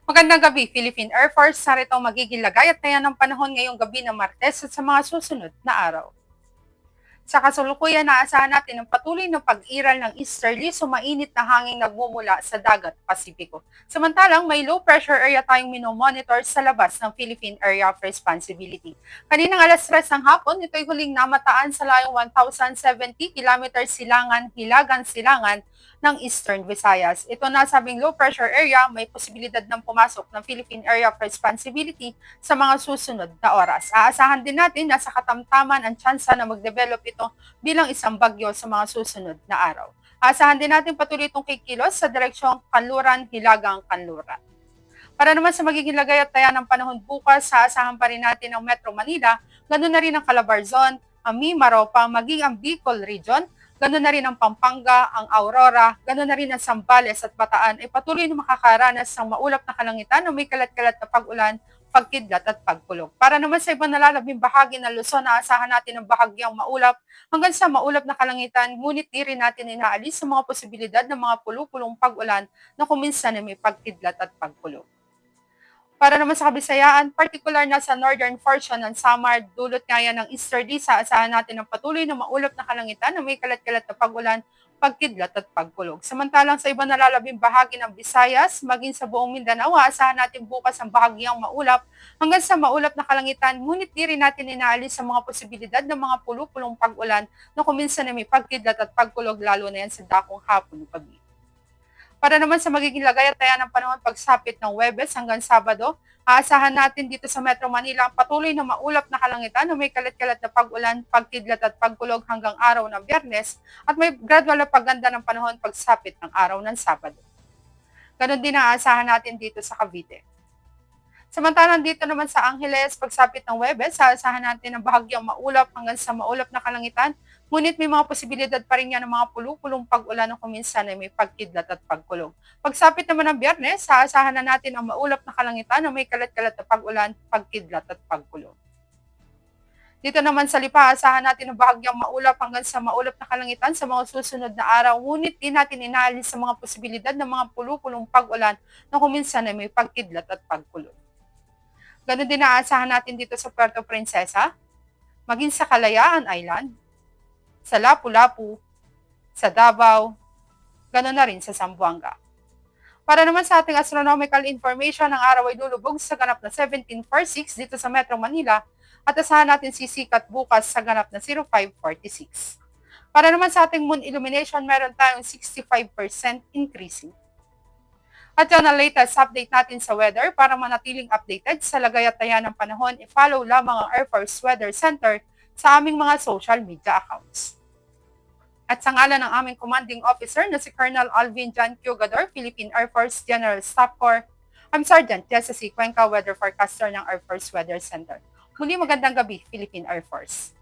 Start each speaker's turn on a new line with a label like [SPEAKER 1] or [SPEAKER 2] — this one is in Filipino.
[SPEAKER 1] Magandang gabi, Philippine Air Force. Narito ang magiging lagaya't-tayan ng panahon ngayong gabi ng Martes at sa mga susunod na araw. Sa kasalukuyan, naasahan natin ang patuloy na pag-iral ng easterly sumainit na hangin nagmumula sa dagat Pasipiko. Samantalang may low pressure area tayong minomonitor sa labas ng Philippine Area of Responsibility. Kaninang alas 3 ng hapon, ito'y huling namataan sa layong 1,070 kilometers hilagan-silangan ng Eastern Visayas. Ito na sabing low pressure area, may posibilidad ng pumasok ng Philippine Area of Responsibility sa mga susunod na oras. Aasahan din natin na sa katamtaman ang tsansa na mag-develop ito bilang isang bagyo sa mga susunod na araw. Aasahan din natin patuloy itong kikilos sa direksyong Kanluran-Hilagang-Kanluran. Para naman sa magiging lagaya't-taya ng panahon bukas, aasahan pa rin natin ang Metro Manila, ganoon na rin ang Calabarzon, ang Mimaropa, maging ang Bicol Region, ganoon na rin ang Pampanga, ang Aurora, ganoon na rin ang Zambales at Bataan ay patuloy na makakaranas ng maulap na kalangitan o may kalat-kalat na pag-ulan, pagkidlat at pagkulog. Para naman sa ibang nalalabing bahagi ng Luzon, aasahan natin ang bahagyang maulap hanggang sa maulap na kalangitan, ngunit di rin natin inaalis sa mga posibilidad ng mga pulupulong pag-ulan na kuminsan ay may pagkidlat at pagkulog. Para naman sa Kabisayaan, particular na sa northern portion ng Samar, dulot nga yan ng easterly, asahan natin ng patuloy na maulap na kalangitan na may kalat-kalat na pag-ulan, pagkidlat at pagkulog. Samantalang sa ibang nalalabing bahagi ng Visayas, maging sa buong Mindanao, asahan natin bukas ang bahagyang maulap hanggang sa maulap na kalangitan, ngunit di rin natin inaalis sa mga posibilidad ng mga pulupulong pag-ulan na kuminsan na may pagkidlat at pagkulog, lalo na yan sa dakong hapon o gabi. Para naman sa magiging lagaya't-taya ng panahon pagsapit ng Huwebes hanggang Sabado, aasahan natin dito sa Metro Manila ang patuloy na maulap na kalangitan na may kalat-kalat na pag-ulan, pagkidlat at pagkulog hanggang araw ng Biyernes at may gradual na pagganda ng panahon pagsapit ng araw ng Sabado. Ganon din ang aasahan natin dito sa Cavite. Samantalang dito naman sa Angeles, pagsapit ng Huwebes, aasahan natin ang bahagyang maulap hanggang sa maulap na kalangitan, ngunit may mga posibilidad pa rin yan ng mga pulupulong pag-ulan na kuminsan ay may pagkidlat at pagkulog. Pagsapit naman ng Biyernes, aasahan na natin ang maulap na kalangitan na may kalat-kalat na pag-ulan, pagkidlat at pagkulog. Dito naman sa Lipa, aasahan natin ang bahagyang maulap hanggang sa maulap na kalangitan sa mga susunod na araw, ngunit di natin inaalis sa mga posibilidad ng mga pulupulong pag-ulan na kuminsan ay may pagkidlat at pagkulog. Ganon din naaasahan natin dito sa Puerto Princesa, maging sa Kalayaan Island, sa Lapu-Lapu, sa Davao, ganon na rin sa Zamboanga. Para naman sa ating astronomical information, ang araw ay lulubog sa ganap na 17:46 dito sa Metro Manila at asahan natin sisikat bukas sa ganap na 05:46. Para naman sa ating moon illumination, meron tayong 65% increasing. At yan ang latest update natin sa weather. Para manatiling updated sa lagaya't-taya ng panahon, i-follow lamang ang Air Force Weather Center sa aming mga social media accounts. At sa ngalan ng aming commanding officer na si Colonel Alvin John Cugador, Philippine Air Force General Staff Corps, I'm Sergeant Jessa C. Cuenca, Weather Forecaster ng Air Force Weather Center. Muli magandang gabi, Philippine Air Force.